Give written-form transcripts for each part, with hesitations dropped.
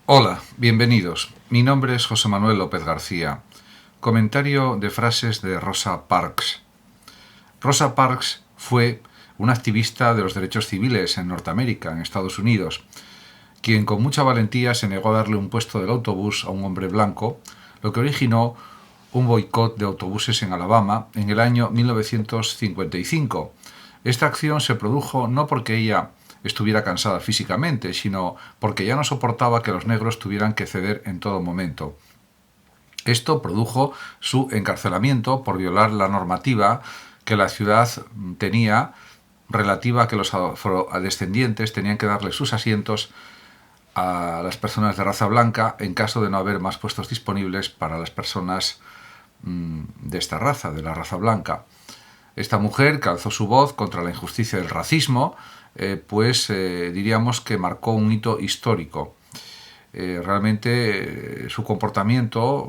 Hola, bienvenidos. Mi nombre es José Manuel López García. Comentario de frases de Rosa Parks. Rosa Parks fue una activista de los derechos civiles en Norteamérica, en Estados Unidos, quien con mucha valentía se negó a darle un puesto del autobús a un hombre blanco, lo que originó un boicot de autobuses en Alabama en el año 1955. Esta acción se produjo no porque ella estuviera cansada físicamente, sino porque ya no soportaba que los negros tuvieran que ceder en todo momento. Esto produjo su encarcelamiento por violar la normativa que la ciudad tenía relativa a que los afrodescendientes tenían que darle sus asientos a las personas de raza blanca en caso de no haber más puestos disponibles para las personas de esta raza, de la raza blanca. Esta mujer que alzó su voz contra la injusticia del racismo, diríamos que marcó un hito histórico. Realmente su comportamiento,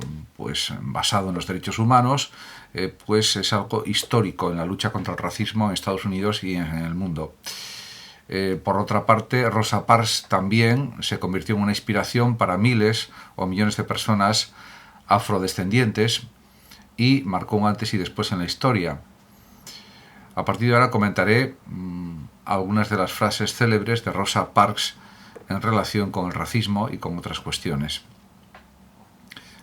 basado en los derechos humanos, es algo histórico en la lucha contra el racismo en Estados Unidos y en el mundo. Por otra parte, Rosa Parks también se convirtió en una inspiración para miles o millones de personas afrodescendientes y marcó un antes y después en la historia. A partir de ahora comentaré algunas de las frases célebres de Rosa Parks en relación con el racismo y con otras cuestiones.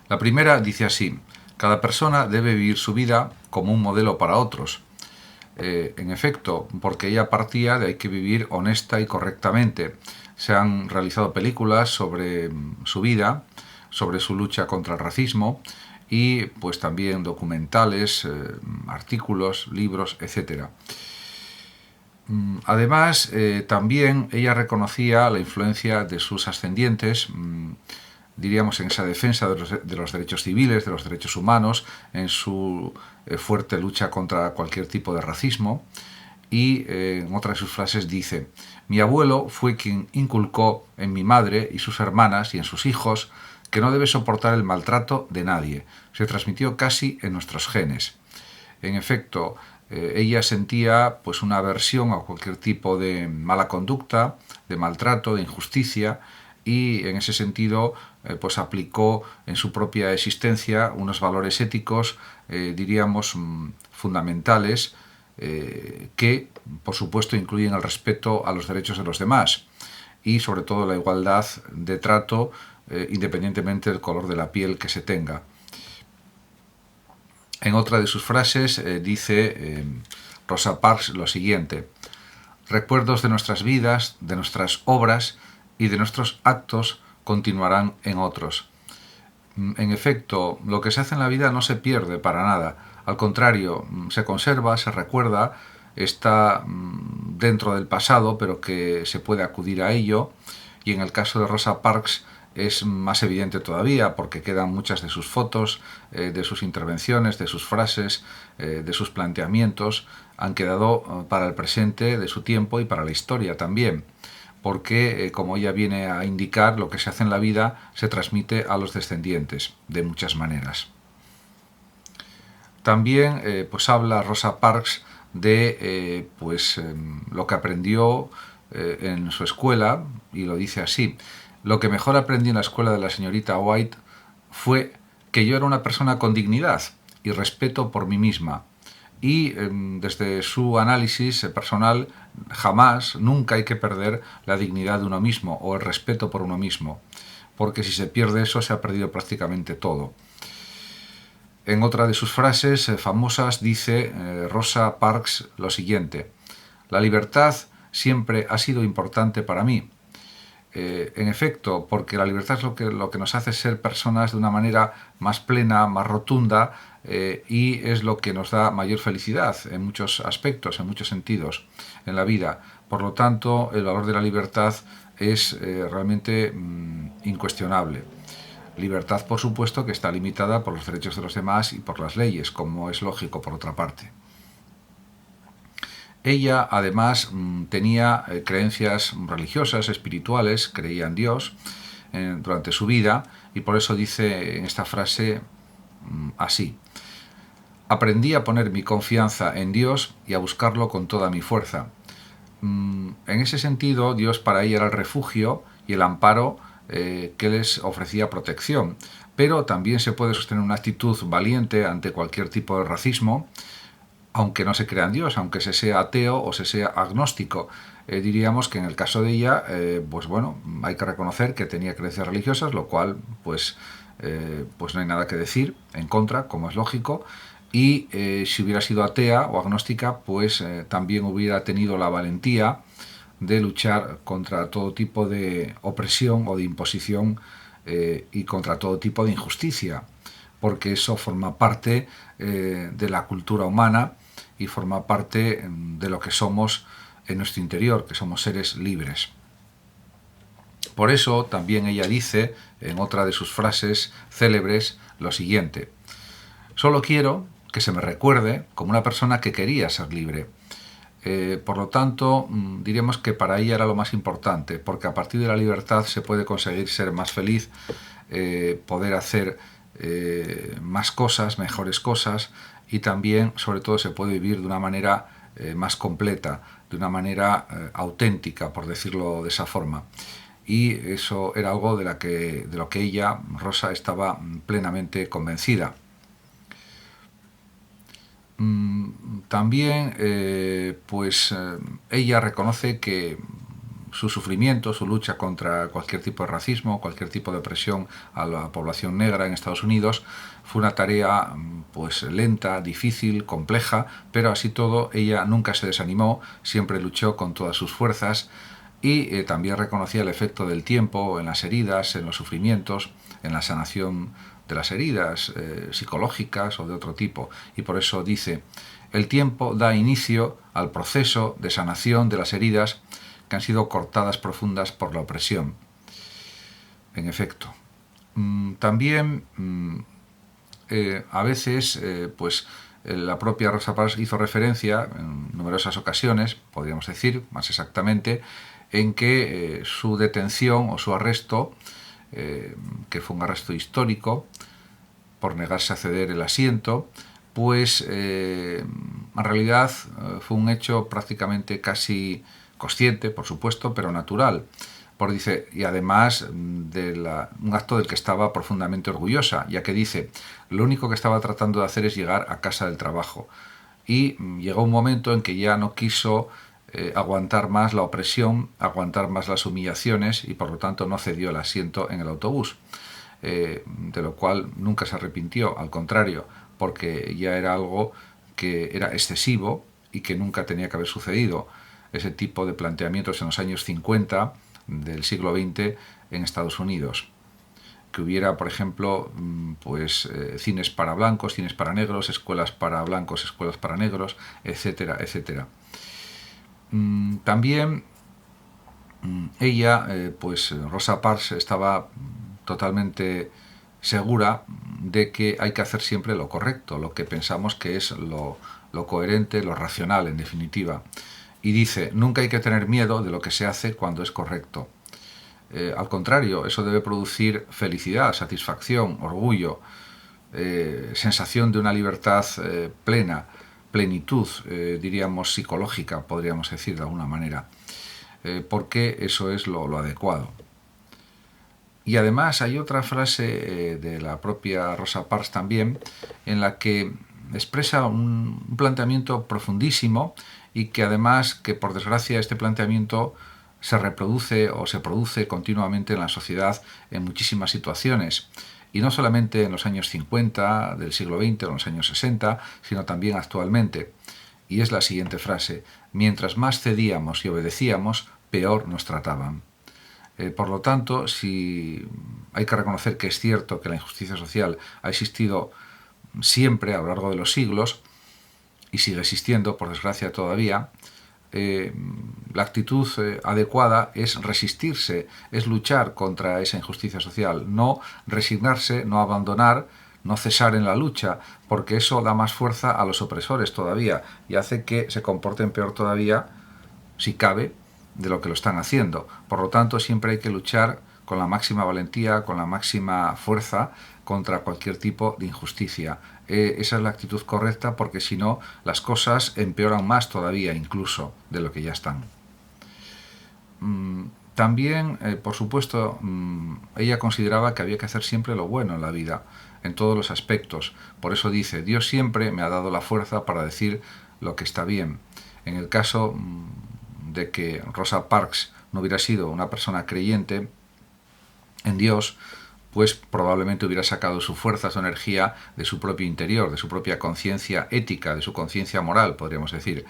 La primera dice así: cada persona debe vivir su vida como un modelo para otros. En efecto, porque ella partía de hay que vivir honesta y correctamente. Se han realizado películas sobre su vida, sobre su lucha contra el racismo y pues también documentales, artículos, libros, etc. Además, también ella reconocía la influencia de sus ascendientes, diríamos, en esa defensa de los derechos civiles, de los derechos humanos, en su fuerte lucha contra cualquier tipo de racismo. Y en otra de sus frases dice: mi abuelo fue quien inculcó en mi madre y sus hermanas y en sus hijos que no debe soportar el maltrato de nadie. Se transmitió casi en nuestros genes. En efecto, ella sentía una aversión a cualquier tipo de mala conducta, de maltrato, de injusticia, y en ese sentido aplicó en su propia existencia unos valores éticos, diríamos, fundamentales, que por supuesto incluyen el respeto a los derechos de los demás y sobre todo la igualdad de trato, independientemente del color de la piel que se tenga. En otra de sus frases dice Rosa Parks lo siguiente: recuerdos de nuestras vidas, de nuestras obras y de nuestros actos continuarán en otros. En efecto, lo que se hace en la vida no se pierde para nada. Al contrario, se conserva, se recuerda, está dentro del pasado, pero que se puede acudir a ello. Y en el caso de Rosa Parks es más evidente todavía, porque quedan muchas de sus fotos, de sus intervenciones, de sus frases, de sus planteamientos, han quedado para el presente de su tiempo y para la historia también, porque, como ella viene a indicar, lo que se hace en la vida se transmite a los descendientes de muchas maneras. También habla Rosa Parks de lo que aprendió en su escuela, y lo dice así: lo que mejor aprendí en la escuela de la señorita White fue que yo era una persona con dignidad y respeto por mí misma. Y desde su análisis personal, jamás, nunca hay que perder la dignidad de uno mismo o el respeto por uno mismo, porque si se pierde eso se ha perdido prácticamente todo. En otra de sus frases famosas dice Rosa Parks lo siguiente: la libertad siempre ha sido importante para mí. En efecto, porque la libertad es lo que nos hace ser personas de una manera más plena, más rotunda, y es lo que nos da mayor felicidad en muchos aspectos, en muchos sentidos en la vida. Por lo tanto, el valor de la libertad es realmente incuestionable. Libertad, por supuesto, que está limitada por los derechos de los demás y por las leyes, como es lógico por otra parte. Ella, además, tenía creencias religiosas, espirituales, creía en Dios durante su vida, y por eso dice en esta frase así: aprendí a poner mi confianza en Dios y a buscarlo con toda mi fuerza. En ese sentido, Dios para ella era el refugio y el amparo que les ofrecía protección. Pero también se puede sostener una actitud valiente ante cualquier tipo de racismo, aunque no se crea en Dios, aunque se sea ateo o se sea agnóstico. Diríamos que en el caso de ella, pues bueno, hay que reconocer que tenía creencias religiosas, lo cual pues no hay nada que decir en contra, como es lógico, y si hubiera sido atea o agnóstica, pues también hubiera tenido la valentía de luchar contra todo tipo de opresión o de imposición y contra todo tipo de injusticia, porque eso forma parte de la cultura humana y forma parte de lo que somos en nuestro interior, que somos seres libres. Por eso también ella dice, en otra de sus frases célebres, lo siguiente: solo quiero que se me recuerde como una persona que quería ser libre. Por lo tanto, diríamos que para ella era lo más importante, porque a partir de la libertad se puede conseguir ser más feliz, poder hacer más cosas, mejores cosas, y también, sobre todo, se puede vivir de una manera más completa, de una manera auténtica, por decirlo de esa forma. Y eso era algo de lo que ella, Rosa, estaba plenamente convencida. También, ella reconoce que su sufrimiento, su lucha contra cualquier tipo de racismo, cualquier tipo de opresión a la población negra en Estados Unidos, fue una tarea pues lenta, difícil, compleja, pero así todo ella nunca se desanimó, siempre luchó con todas sus fuerzas y también reconocía el efecto del tiempo en las heridas, en los sufrimientos, en la sanación de las heridas psicológicas o de otro tipo. Y por eso dice: el tiempo da inicio al proceso de sanación de las heridas que han sido cortadas profundas por la opresión. En efecto. También a veces la propia Rosa Parks hizo referencia en numerosas ocasiones, podríamos decir más exactamente, en que su detención o su arresto, que fue un arresto histórico por negarse a ceder el asiento, pues en realidad fue un hecho prácticamente casi consciente, por supuesto, pero natural. Dice, y además un acto del que estaba profundamente orgullosa, ya que dice: lo único que estaba tratando de hacer es llegar a casa del trabajo. Y llegó un momento en que ya no quiso aguantar más la opresión, aguantar más las humillaciones, y por lo tanto no cedió el asiento en el autobús. De lo cual nunca se arrepintió, al contrario, porque ya era algo que era excesivo y que nunca tenía que haber sucedido. Ese tipo de planteamientos en los años 50 del siglo XX en Estados Unidos. Que hubiera, por ejemplo, cines para blancos, cines para negros, escuelas para blancos, escuelas para negros, etcétera, etcétera. También ella, Rosa Parks, estaba totalmente segura de que hay que hacer siempre lo correcto, lo que pensamos que es lo coherente, lo racional, en definitiva. Y dice: nunca hay que tener miedo de lo que se hace cuando es correcto. Al contrario, eso debe producir felicidad, satisfacción, orgullo, sensación de una libertad plena, plenitud, diríamos psicológica, podríamos decir de alguna manera, porque eso es lo adecuado. Y además hay otra frase de la propia Rosa Parks también, en la que expresa un planteamiento profundísimo, y que además, que por desgracia este planteamiento se reproduce o se produce continuamente en la sociedad en muchísimas situaciones, y no solamente en los años 50 del siglo XX o en los años 60, sino también actualmente. Y es la siguiente frase: mientras más cedíamos y obedecíamos, peor nos trataban. Por lo tanto, si hay que reconocer que es cierto que la injusticia social ha existido siempre a lo largo de los siglos, y sigue existiendo, por desgracia, todavía, la actitud adecuada es resistirse, es luchar contra esa injusticia social, no resignarse, no abandonar, no cesar en la lucha, porque eso da más fuerza a los opresores todavía y hace que se comporten peor todavía, si cabe, de lo que lo están haciendo. Por lo tanto, siempre hay que luchar con la máxima valentía, con la máxima fuerza contra cualquier tipo de injusticia. Esa es la actitud correcta, porque si no, las cosas empeoran más todavía, incluso, de lo que ya están. También, por supuesto, ella consideraba que había que hacer siempre lo bueno en la vida, en todos los aspectos. Por eso dice, Dios siempre me ha dado la fuerza para decir lo que está bien. En el caso de que Rosa Parks no hubiera sido una persona creyente en Dios, pues probablemente hubiera sacado su fuerza, su energía de su propio interior, de su propia conciencia ética, de su conciencia moral, podríamos decir,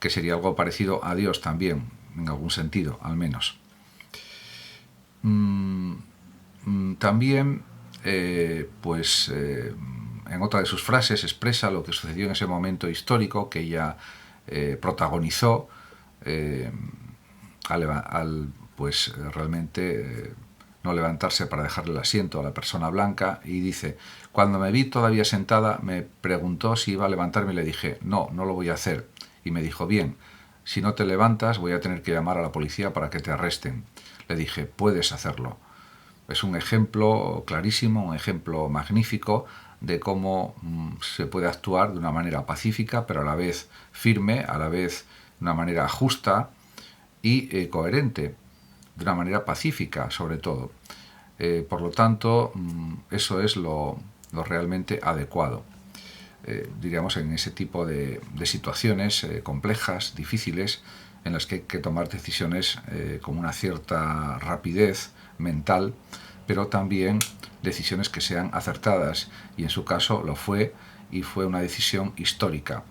que sería algo parecido a Dios también, en algún sentido, al menos. También, en otra de sus frases expresa lo que sucedió en ese momento histórico que ella protagonizó realmente no levantarse para dejarle el asiento a la persona blanca, y dice, cuando me vi todavía sentada me preguntó si iba a levantarme y le dije, no, no lo voy a hacer. Y me dijo, bien, si no te levantas voy a tener que llamar a la policía para que te arresten. Le dije, puedes hacerlo. Es un ejemplo clarísimo, un ejemplo magnífico de cómo se puede actuar de una manera pacífica, pero a la vez firme, a la vez de una manera justa y coherente, de una manera pacífica sobre todo. Por lo tanto, eso es lo realmente adecuado. Diríamos en ese tipo de situaciones complejas, difíciles, en las que hay que tomar decisiones con una cierta rapidez mental, pero también decisiones que sean acertadas, y en su caso lo fue, y fue una decisión histórica,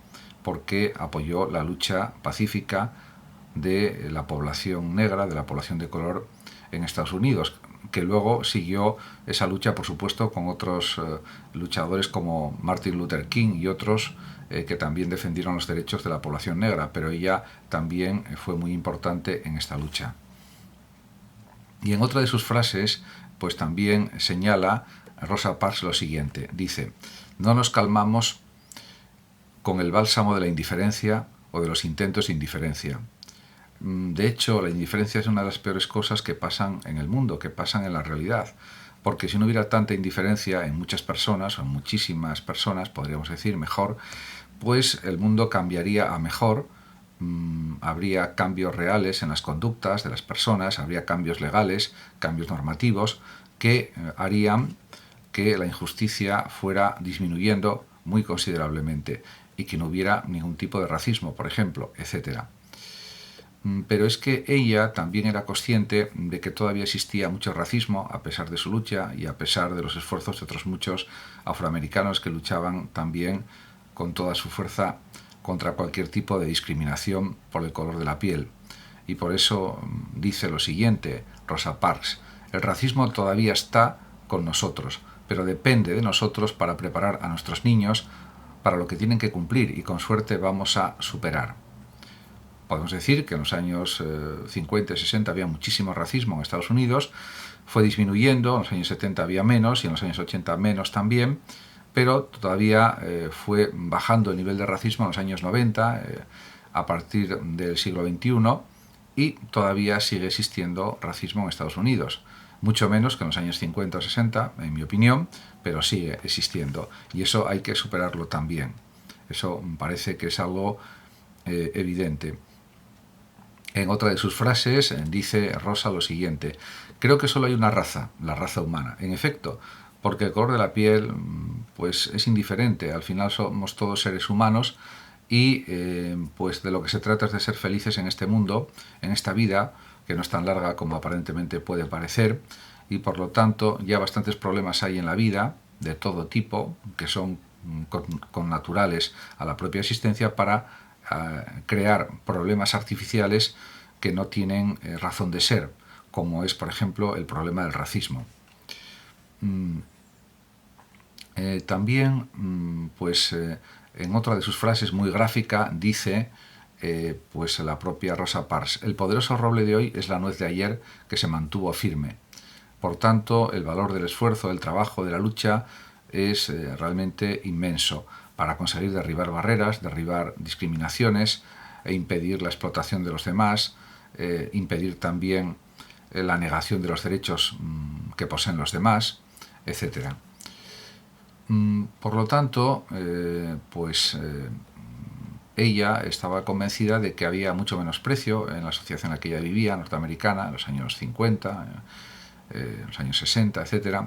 porque apoyó la lucha pacífica de la población negra, de la población de color en Estados Unidos, que luego siguió esa lucha, por supuesto, con otros luchadores como Martin Luther King y otros que también defendieron los derechos de la población negra, pero ella también fue muy importante en esta lucha. Y en otra de sus frases, pues también señala Rosa Parks lo siguiente, dice, no nos calmamos con el bálsamo de la indiferencia o de los intentos de indiferencia. De hecho, la indiferencia es una de las peores cosas que pasan en el mundo, que pasan en la realidad, porque si no hubiera tanta indiferencia en muchas personas, o en muchísimas personas, podríamos decir mejor, pues el mundo cambiaría a mejor, habría cambios reales en las conductas de las personas, habría cambios legales, cambios normativos, que harían que la injusticia fuera disminuyendo muy considerablemente y que no hubiera ningún tipo de racismo, por ejemplo, etcétera. Pero es que ella también era consciente de que todavía existía mucho racismo a pesar de su lucha y a pesar de los esfuerzos de otros muchos afroamericanos que luchaban también con toda su fuerza contra cualquier tipo de discriminación por el color de la piel. Y por eso dice lo siguiente Rosa Parks, el racismo todavía está con nosotros, pero depende de nosotros para preparar a nuestros niños para lo que tienen que cumplir, y con suerte vamos a superar. Podemos decir que en los años 50 y 60 había muchísimo racismo en Estados Unidos, fue disminuyendo, en los años 70 había menos y en los años 80 menos también, pero todavía fue bajando el nivel de racismo en los años 90, a partir del siglo XXI, y todavía sigue existiendo racismo en Estados Unidos. Mucho menos que en los años 50 o 60, en mi opinión, pero sigue existiendo. Y eso hay que superarlo también. Eso parece que es algo evidente. En otra de sus frases dice Rosa lo siguiente, creo que solo hay una raza, la raza humana. En efecto, porque el color de la piel pues es indiferente, al final somos todos seres humanos y pues de lo que se trata es de ser felices en este mundo, en esta vida, que no es tan larga como aparentemente puede parecer, y por lo tanto ya bastantes problemas hay en la vida, de todo tipo, que son connaturales a la propia existencia, para crear problemas artificiales que no tienen razón de ser, como es, por ejemplo, el problema del racismo. También, en otra de sus frases muy gráfica, dice pues la propia Rosa Parks, el poderoso roble de hoy es la nuez de ayer que se mantuvo firme. Por tanto, el valor del esfuerzo, del trabajo, de la lucha es realmente inmenso para conseguir derribar barreras, derribar discriminaciones e impedir la explotación de los demás, impedir también la negación de los derechos que poseen los demás, etc. Por lo tanto, ella estaba convencida de que había mucho menosprecio en la sociedad en la que ella vivía, norteamericana, en los años 50, en los años 60, etc.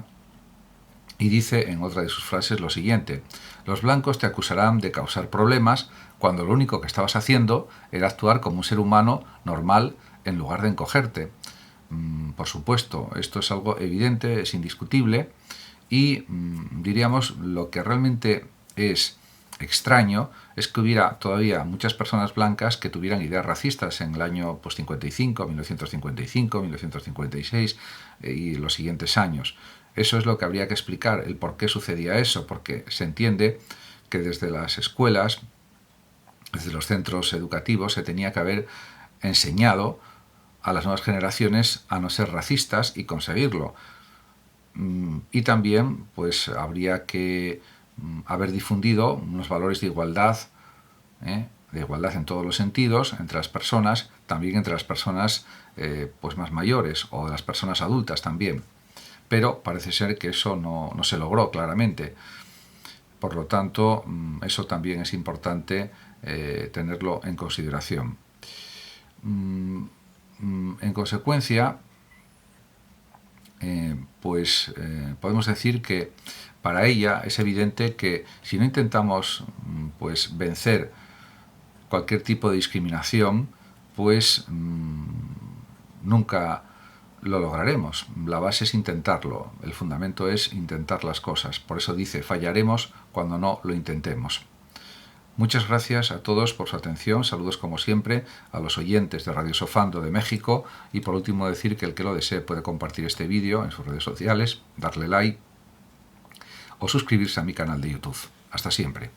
Y dice en otra de sus frases lo siguiente: los blancos te acusarán de causar problemas cuando lo único que estabas haciendo era actuar como un ser humano normal en lugar de encogerte. Por supuesto, esto es algo evidente, es indiscutible, y diríamos lo que realmente es extraño es que hubiera todavía muchas personas blancas que tuvieran ideas racistas en el año 55, 1955, 1956 y los siguientes años. Eso es lo que habría que explicar, el por qué sucedía eso, porque se entiende que desde las escuelas, desde los centros educativos, se tenía que haber enseñado a las nuevas generaciones a no ser racistas y conseguirlo. Y también pues habría que haber difundido unos valores de igualdad en todos los sentidos entre las personas, también entre las personas pues más mayores o las personas adultas también. Pero parece ser que eso no se logró claramente. Por lo tanto, eso también es importante tenerlo en consideración. En consecuencia, podemos decir que para ella es evidente que si no intentamos pues vencer cualquier tipo de discriminación, pues nunca lo lograremos. La base es intentarlo, el fundamento es intentar las cosas. Por eso dice, fallaremos cuando no lo intentemos. Muchas gracias a todos por su atención, saludos como siempre a los oyentes de Radio Sofando de México, y por último decir que el que lo desee puede compartir este vídeo en sus redes sociales, darle like o suscribirse a mi canal de YouTube. Hasta siempre.